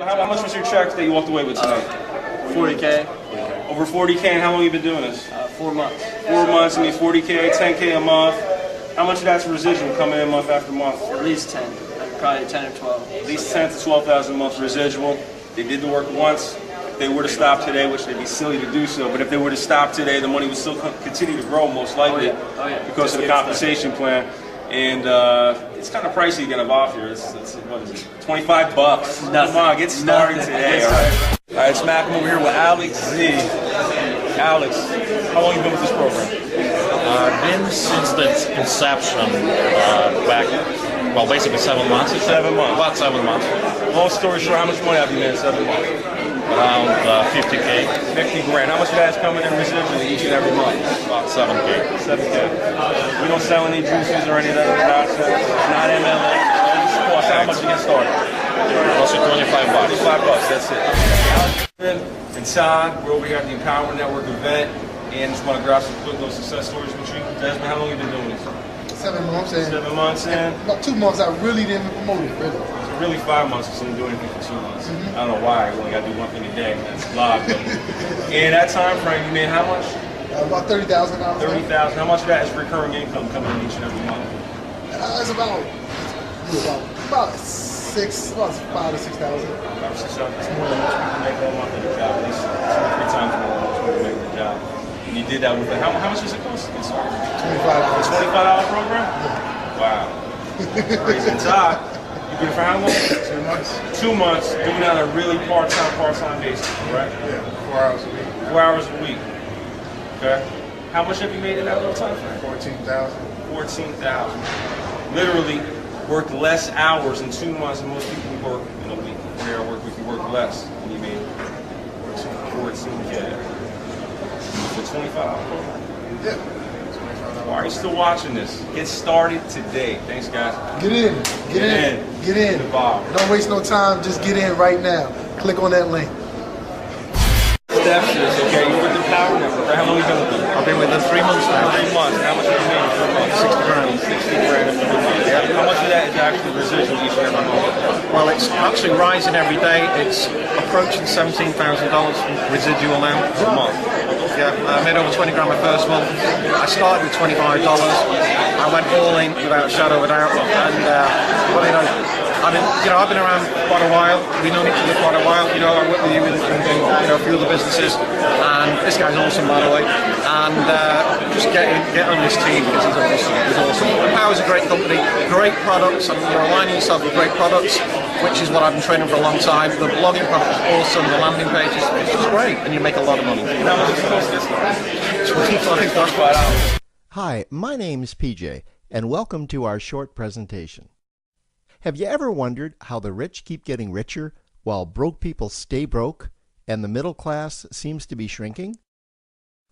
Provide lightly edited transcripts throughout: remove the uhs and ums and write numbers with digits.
How much was your check that you walked away with tonight? 40K. Over 40K, and how long have you been doing this? 4 months. 4 months, I mean 40K, 10K a month. How much of that's residual coming in month after month? At least 10, probably 10 or 12. At least 10 to 12,000 a month residual. They did the work once. If they were to stop today, which they'd be silly to do so, but if they were to stop today, the money would still continue to grow most likely because of the compensation plan. And it's kind of pricey to get involved here. It's what is it? 25 bucks. Come on, get started today. All right. All right, it's Mac. I'm over here with Alex Z. Alex, how long have you been with this program? Been since its inception, back, well, basically 7 months. 7 months. About 7 months. Long story short, how much money have you made in 7 months? Around 50K. 50 grand. How much of that is coming in residually each and every month? About 7K. 7K. We don't sell any juices or any of that nonsense. It's not MLM. Cost. How much to get started? Also 25 bucks. 25 bucks, that's it. And Todd, we're over here at the Empower Network event, and just want to grab some quick little success stories with you. Desmond, how long have you been doing this? 7 months in. 7 months in. About 2 months, I really didn't promote it, really. So really 5 months, because I didn't do anything for 2 months. I don't know why, I only got to do one thing a day. That's live. In that time frame, you made how much? About $30,000. 30,000. How much of that is recurring income coming in each and every month? It's about 5 to 6,000. 5 or 6,000. That's more than most people make one month in a job. At least 2 or 3 times more than most people make in a job. And you did that with how much does it cost to get started? $25. $25 program? Wow. Crazy. Todd, you've been for how long? 2 months. 2 months, doing that on a really part-time basis, right? Yeah, 4 hours a week. 4 hours a week. Okay. How much have you made in that little time frame? 14,000. 14,000. Literally worked less hours in 2 months than most people who work in a week. Where I work with, you work less, and you made 14K. For 25. Yeah. Why are you still watching this? Get started today. Thanks, guys. Get in. Get in. Get in. Involved. Don't waste no time. Just get in right now. Click on that link. Steps is okay. You're with the Power Network. How long have you been with them? I've been with them 3 months now. 3 months. How much have you made in 3 months? 60 grand. 60 grand in 3 months. Yeah. How much of that is actually residual each and every month? Well, it's actually rising every day. It's approaching $17,000 residual now per month. Yeah, I made over 20 grand my first month. I started with $25. I went all in without a shadow of a doubt. And, well, I've been around quite a while. We've known each other quite a while. I work with you in a few other businesses. And this guy's awesome, by the way. And just get on this team because he's awesome. He's awesome. Empower's a great company, great products, and you're aligning yourself with great products, which is what I've been training for a long time. The blogging product is awesome. The landing page is just great, and you make a lot of money. How much is it supposed to get started? $25. Hi, my name's PJ, and welcome to our short presentation. Have you ever wondered how the rich keep getting richer while broke people stay broke and the middle class seems to be shrinking?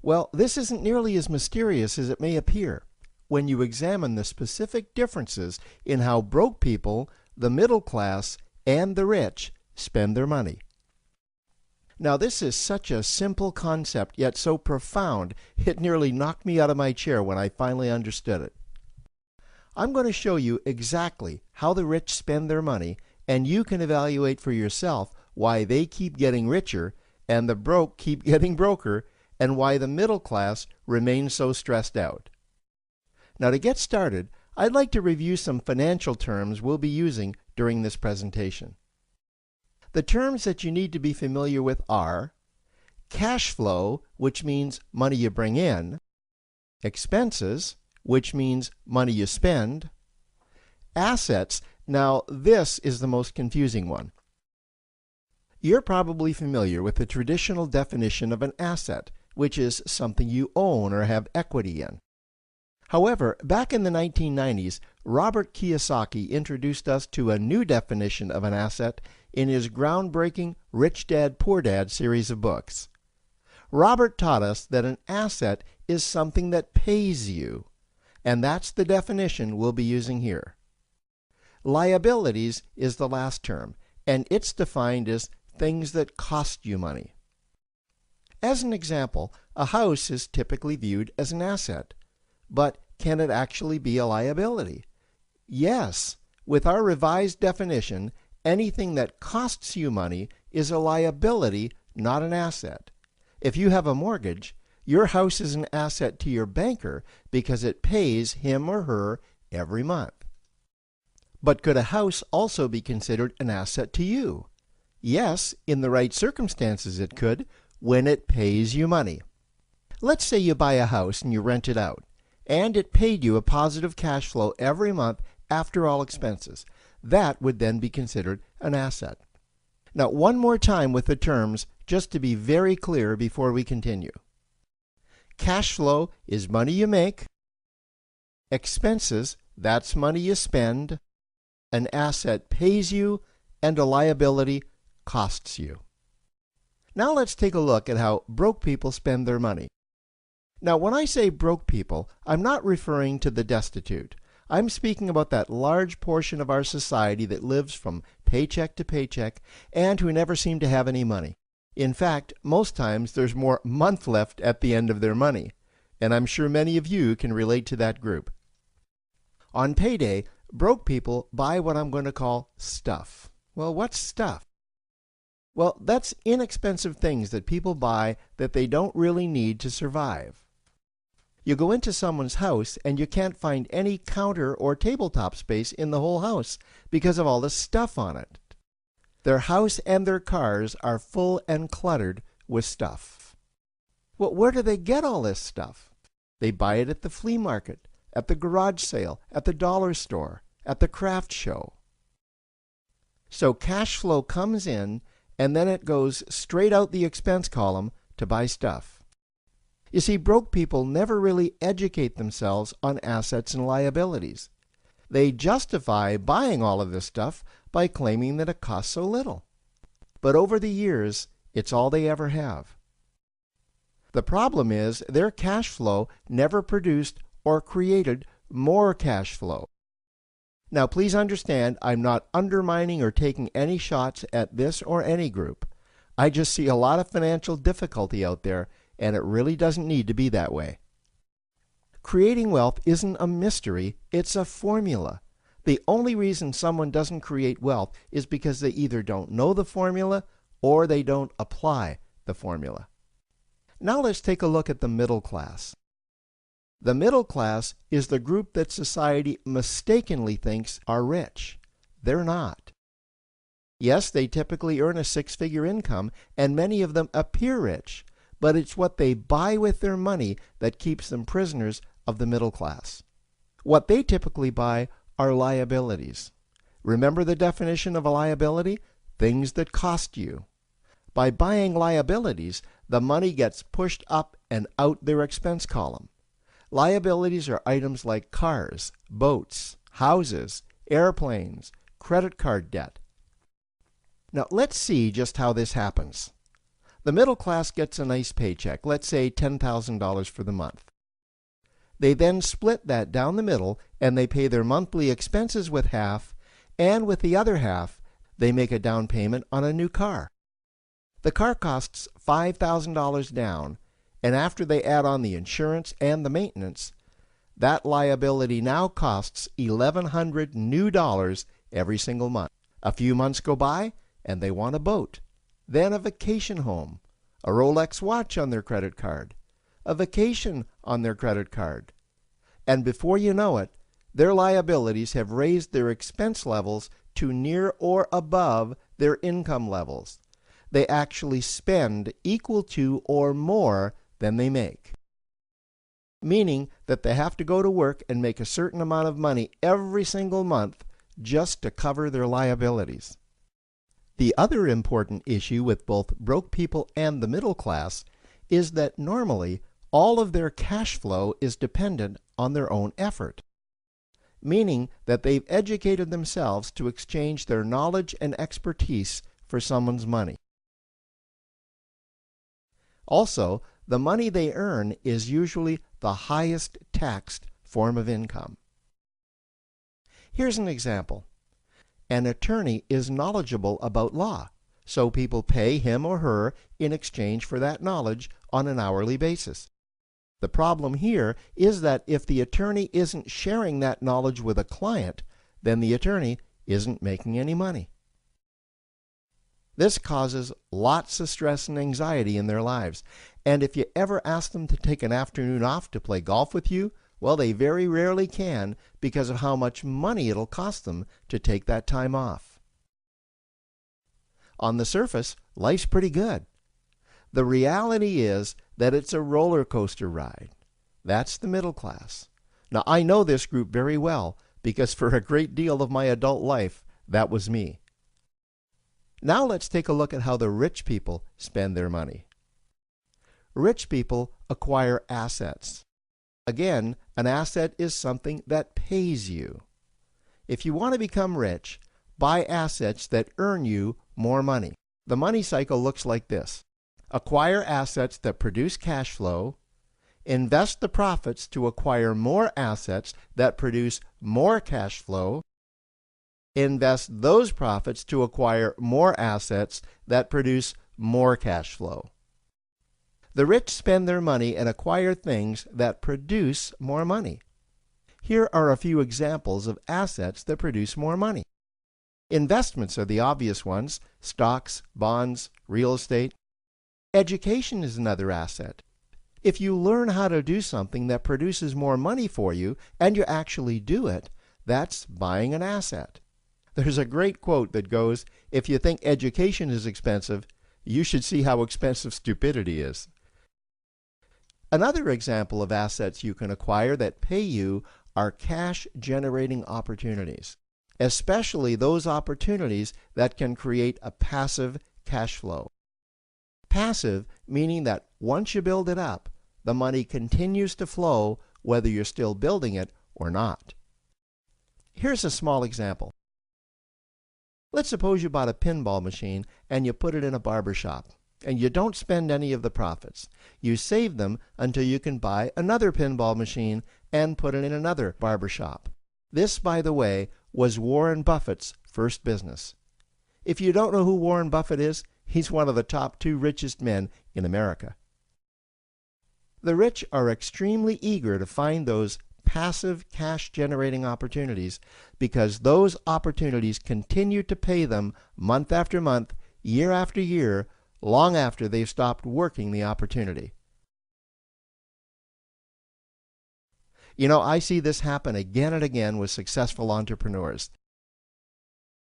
Well, this isn't nearly as mysterious as it may appear when you examine the specific differences in how broke people, the middle class, and the rich spend their money. Now, this is such a simple concept, yet so profound, it nearly knocked me out of my chair when I finally understood it. I'm going to show you exactly how the rich spend their money, and you can evaluate for yourself why they keep getting richer and the broke keep getting broker, and why the middle class remains so stressed out. Now, to get started, I'd like to review some financial terms we'll be using during this presentation. The terms that you need to be familiar with are cash flow, which means money you bring in, expenses, which means money you spend, assets. Now, this is the most confusing one. You're probably familiar with the traditional definition of an asset, which is something you own or have equity in. However, back in the 1990s, Robert Kiyosaki introduced us to a new definition of an asset in his groundbreaking Rich Dad, Poor Dad series of books. Robert taught us that an asset is something that pays you, and that's the definition we'll be using here. Liabilities is the last term, and it's defined as things that cost you money. As an example, a house is typically viewed as an asset. But can it actually be a liability? Yes. With our revised definition, anything that costs you money is a liability, not an asset. If you have a mortgage, your house is an asset to your banker because it pays him or her every month. But could a house also be considered an asset to you? Yes, in the right circumstances it could, when it pays you money. Let's say you buy a house and you rent it out, and it paid you a positive cash flow every month after all expenses. That would then be considered an asset. Now, one more time with the terms, just to be very clear before we continue. Cash flow is money you make. Expenses, that's money you spend. An asset pays you, and a liability costs you. Now let's take a look at how broke people spend their money. Now, when I say broke people, I'm not referring to the destitute. I'm speaking about that large portion of our society that lives from paycheck to paycheck and who never seem to have any money. In fact, most times there's more month left at the end of their money, and I'm sure many of you can relate to that group. On payday, broke people buy what I'm going to call stuff. Well, what's stuff? Well, that's inexpensive things that people buy that they don't really need to survive. You go into someone's house and you can't find any counter or tabletop space in the whole house because of all the stuff on it. Their house and their cars are full and cluttered with stuff. Well, where do they get all this stuff? They buy it at the flea market, at the garage sale, at the dollar store, at the craft show. So cash flow comes in and then it goes straight out the expense column to buy stuff. You see, broke people never really educate themselves on assets and liabilities. They justify buying all of this stuff by claiming that it costs so little. But over the years, it's all they ever have. The problem is their cash flow never produced or created more cash flow. Now, please understand, I'm not undermining or taking any shots at this or any group. I just see a lot of financial difficulty out there, and it really doesn't need to be that way. Creating wealth isn't a mystery, it's a formula. The only reason someone doesn't create wealth is because they either don't know the formula or they don't apply the formula. Now let's take a look at the middle class. The middle class is the group that society mistakenly thinks are rich. They're not. Yes, they typically earn a six-figure income, and many of them appear rich, but it's what they buy with their money that keeps them prisoners of the middle class. What they typically buy are liabilities. Remember the definition of a liability? Things that cost you. By buying liabilities, the money gets pushed up and out their expense column. Liabilities are items like cars, boats, houses, airplanes, credit card debt. Now let's see just how this happens. The middle class gets a nice paycheck, let's say $10,000 for the month. They then split that down the middle and they pay their monthly expenses with half, and with the other half, they make a down payment on a new car. The car costs $5,000 down, and after they add on the insurance and the maintenance, that liability now costs $1,100 new dollars every single month. A few months go by, and they want a boat, then a vacation home, a Rolex watch on their credit card, a vacation on their credit card. And before you know it, their liabilities have raised their expense levels to near or above their income levels. They actually spend equal to or more than they make. Meaning that they have to go to work and make a certain amount of money every single month just to cover their liabilities. The other important issue with both broke people and the middle class is that normally all of their cash flow is dependent on their own effort, meaning that they've educated themselves to exchange their knowledge and expertise for someone's money. Also, the money they earn is usually the highest taxed form of income. Here's an example. An attorney is knowledgeable about law, so people pay him or her in exchange for that knowledge on an hourly basis. The problem here is that if the attorney isn't sharing that knowledge with a client, then the attorney isn't making any money. This causes lots of stress and anxiety in their lives. And if you ever ask them to take an afternoon off to play golf with you, well, they very rarely can because of how much money it'll cost them to take that time off. On the surface, life's pretty good. The reality is that it's a roller coaster ride. That's the middle class. Now, I know this group very well because for a great deal of my adult life, that was me. Now let's take a look at how the rich people spend their money. Rich people acquire assets. Again, an asset is something that pays you. If you want to become rich, buy assets that earn you more money. The money cycle looks like this. Acquire assets that produce cash flow, invest the profits to acquire more assets that produce more cash flow, invest those profits to acquire more assets that produce more cash flow. The rich spend their money and acquire things that produce more money. Here are a few examples of assets that produce more money. Investments are the obvious ones: stocks, bonds, real estate. Education is another asset. If you learn how to do something that produces more money for you and you actually do it, that's buying an asset. There's a great quote that goes, "If you think education is expensive, you should see how expensive stupidity is." Another example of assets you can acquire that pay you are cash-generating opportunities, especially those opportunities that can create a passive cash flow. Passive meaning that once you build it up, the money continues to flow whether you're still building it or not. Here's a small example. Let's suppose you bought a pinball machine and you put it in a barber shop, and you don't spend any of the profits. You save them until you can buy another pinball machine and put it in another barber shop. This, by the way, was Warren Buffett's first business. If you don't know who Warren Buffett is, he's one of the top 2 richest men in America. The rich are extremely eager to find those passive cash-generating opportunities because those opportunities continue to pay them month after month, year after year, long after they've stopped working the opportunity. You know, I see this happen again and again with successful entrepreneurs.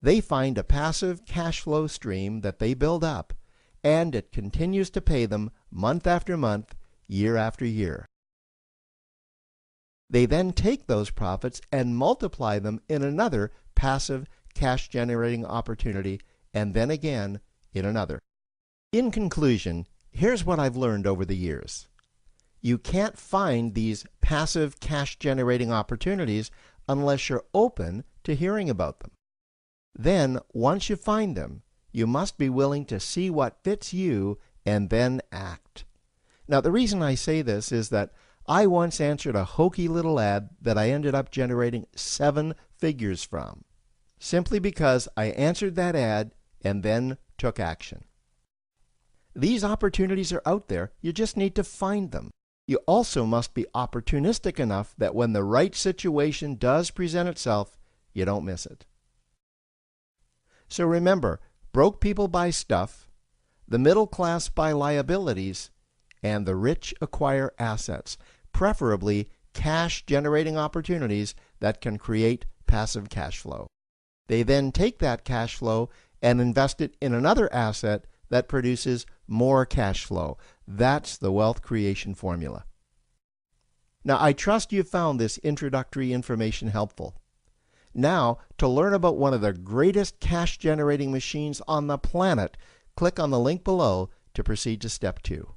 They find a passive cash flow stream that they build up, and it continues to pay them month after month, year after year. They then take those profits and multiply them in another passive cash-generating opportunity, and then again in another. In conclusion, here's what I've learned over the years. You can't find these passive cash-generating opportunities unless you're open to hearing about them. Then, once you find them, you must be willing to see what fits you and then act. Now, the reason I say this is that I once answered a hokey little ad that I ended up generating 7 figures from, simply because I answered that ad and then took action. These opportunities are out there, you just need to find them. You also must be opportunistic enough that when the right situation does present itself, you don't miss it. So remember, broke people buy stuff, the middle class buy liabilities, and the rich acquire assets, preferably cash-generating opportunities that can create passive cash flow. They then take that cash flow and invest it in another asset that produces more cash flow. That's the wealth creation formula. Now, I trust you found this introductory information helpful. Now, to learn about one of the greatest cash-generating machines on the planet, click on the link below to proceed to step 2.